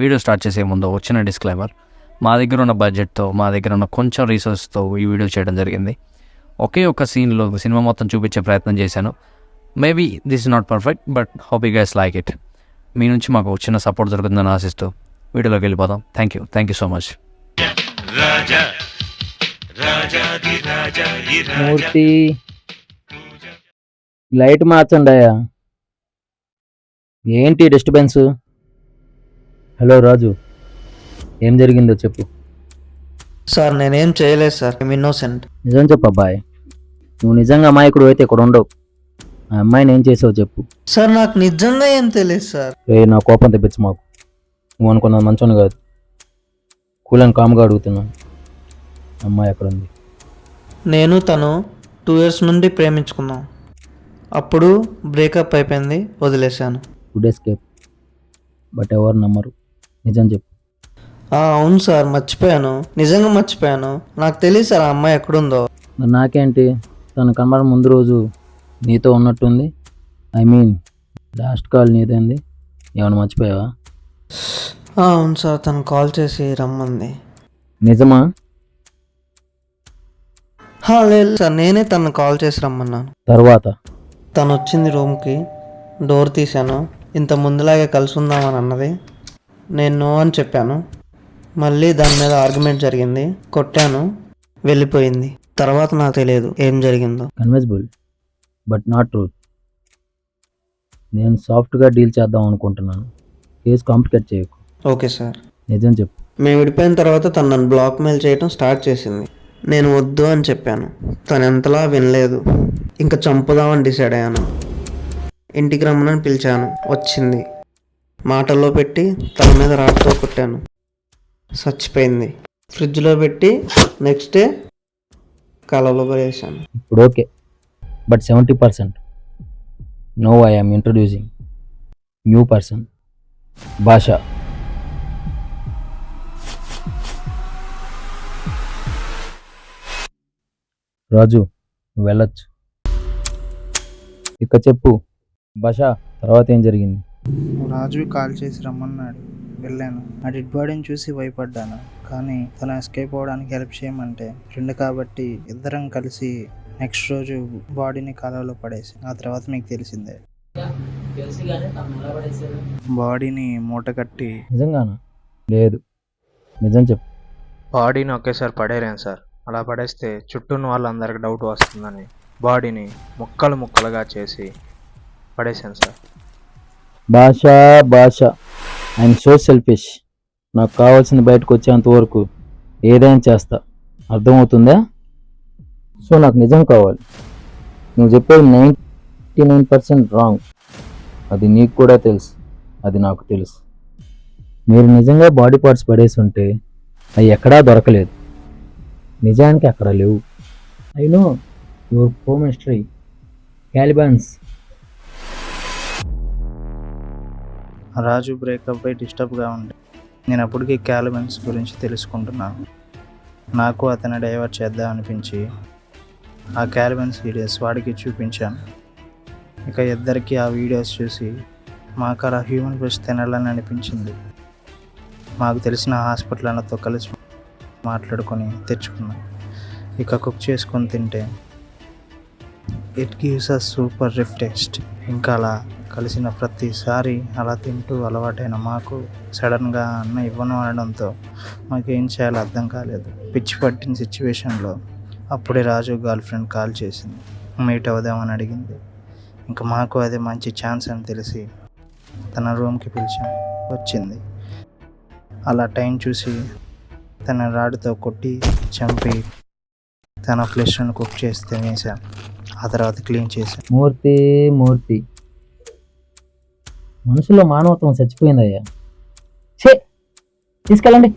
Video start చేసే ముందు వచ్చిన డిస్క్లైమర్, మా దగ్గర ఉన్న బడ్జెట్తో, మా దగ్గర ఉన్న కొంచెం రీసోర్స్తో ఈ వీడియో చేయడం జరిగింది. ఒకే ఒక సీన్లో సినిమా మొత్తం చూపించే ప్రయత్నం చేశాను. Maybe this is not perfect, but hope you guys like it. మీ నుంచి మాకు చిన్న సపోర్ట్ దొరుకుతుందని ఆశిస్తూ వీడియోలోకి వెళ్ళిపోదాం. Thank you so much. Murthy, light మార్చండి అయ్యా. ఏంటి డిస్టర్బెన్స్? హలో రాజు, ఏం జరిగిందో చెప్పు. సార్ నేనేం చేయలేదు సార్, ఐఎమ్ ఇన్నోసెంట్. నిజం చెప్పు అబ్బాయి, నువ్వు నిజంగా అమాయకుడు అయితే ఇక్కడ ఉండవు. ఆ అమ్మాయిని ఏం చేసావు చెప్పు. సార్ నాకు నిజంగా ఏం తెలియదు సార్. నా కోపం తెప్పించు మాకు. నువ్వు అనుకున్నది మంచోని కాదు. కూలని కామ్గా అడుగుతున్నాను, అమ్మాయి ఎక్కడ ఉంది? నేను తను 2 years నుండి ప్రేమించుకున్నాం. అప్పుడు బ్రేకప్ అయిపోయింది, వదిలేశాను. గుడ్ ఎస్కేప్, బట్ ఎవరు నమ్మరు. నిజం చెప్పు. అవును సార్, మర్చిపోయాను, నిజంగా మర్చిపోయాను. నాకు తెలియదు సార్ ఆ అమ్మాయి ఎక్కడుందో. మరి నాకేంటి, తను కనబడ ముందు రోజు నీతో ఉన్నట్టుంది. ఐ మీన్ లాస్ట్ కాల్ నీదేంది, ఏమైనా మర్చిపోయావా? అవును సార్, తను కాల్ చేసి రమ్మంది. నిజమా? లేదు సార్, నేనే తను కాల్ చేసి రమ్మన్నాను. తర్వాత తను వచ్చింది రూమ్కి, డోర్ తీశాను. ఇంత ముందులాగే కలిసి ఉందామని అన్నది. నేను నో అని చెప్పాను. మళ్ళీ దాని మీద ఆర్గ్యుమెంట్ జరిగింది, కొట్టాను, వెళ్ళిపోయింది. తర్వాత నాకు తెలియదు ఏం జరిగిందో. కన్విన్సిబుల్ బట్ నాట్ ట్రూత్. నేను సాఫ్ట్గా డీల్ చేద్దాం అనుకుంటున్నాను. కేసు కాంప్లికేట్ చేయకు. Okay sir. నిజం చెప్పు. మేము విడిపోయిన తర్వాత తను నన్ను బ్లాక్మెయిల్ చేయడం స్టార్ట్ చేసింది. నేను వద్దు అని చెప్పాను, తను ఎంతలా వినలేదు. ఇంకా చంపుదామని డిసైడ్ అయ్యాను. ఇంటికి రమ్మని పిలిచాను, వచ్చింది. మాటల్లో పెట్టి తల మీద రాడ్తో కొట్టాను, చచ్చిపోయింది. ఫ్రిడ్జ్లో పెట్టి నెక్స్ట్ డే కలలో పడేసాను. ఇప్పుడు okay, but 70%. No, I am introducing new person, భాష. రాజు, నువ్వు వెళ్ళొచ్చు. ఇక చెప్పు భాష, తర్వాత ఏం జరిగింది? రాజు కాల్ చేసి రమ్మన్నాడు, వెళ్ళాను. ఆ డెడ్ బాడీని చూసి భయపడ్డాను, కానీ తను ఎస్కేప్ అవ్వడానికి హెల్ప్ చేయమంటే ఫ్రెండ్ కాబట్టి ఇద్దరం కలిసి నెక్స్ట్ రోజు బాడీని కాలువలో పడేసి, ఆ తర్వాత మీకు తెలిసిందే. బాడీని మూట కట్టి. నిజంగానా? లేదు, నిజం చెప్పు. బాడీని ఒకేసారి పడేయలేను సార్. అలా పడేస్తే చుట్టూ ఉన్న వాళ్ళందరికీ డౌట్ వస్తుందని బాడీని ముక్కలు ముక్కలుగా చేసి పడేశాను సార్. భాష, ఐఎమ్ సో సెల్ఫిష్. నాకు కావాల్సింది బయటకు వచ్చేంత వరకు ఏదైనా చేస్తా, అర్థమవుతుందా? సో నాకు నిజం కావాలి. నువ్వు చెప్పేది 99% రాంగ్. అది నీకు కూడా తెలుసు, అది నాకు తెలుసు. మీరు నిజంగా బాడీ పార్ట్స్ పడేసి ఉంటే అవి ఎక్కడా దొరకలేదు. నిజానికి అక్కడ లేవు. I know your home history, Calibans. Raju breakup అయి డిస్టర్బ్గా ఉండే నేను అప్పటికి క్యాలిబన్స్ గురించి తెలుసుకుంటున్నాను. నాకు అతన్ని డైవర్ట్ చేద్దాం అనిపించి ఆ క్యాలిబన్స్ వీడియోస్ వాడికి చూపించాను. ఇక ఇద్దరికి ఆ వీడియోస్ చూసి మాకు అలా హ్యూమన్ ఫిష్ తినాలని అనిపించింది. మాకు తెలిసిన హాస్పిటల్తో కలిసి మాట్లాడుకొని తెచ్చుకున్నాం. ఇక కుక్ చేసుకొని తింటే it gives a super riff taste. ఇంకా అలా కలిసిన ప్రతిసారి అలా తింటూ అలవాటైన మాకు సడన్గా అన్న ఇవ్వను అనడంతో మాకేం చేయాలో అర్థం కాలేదు. పిచ్చి పట్టిన సిచ్యువేషన్లో అప్పుడే రాజు గర్ల్ ఫ్రెండ్ కాల్ చేసింది, మీట్ అవుదామని అడిగింది. ఇంకా మాకు అదే మంచి ఛాన్స్ అని తెలిసి తన రూమ్కి పిలిచాం, వచ్చింది. అలా టైం చూసి తన రాడ్తో కొట్టి చంపి తన ఫ్లెష్ను కుక్ చేసి తినేసాం. ఆ తర్వాత క్లీన్ చేసాం. మూర్తి, మనుషుల్లో మానవత్వం చచ్చిపోయిందయ్యా. తీసుకెళ్ళండి.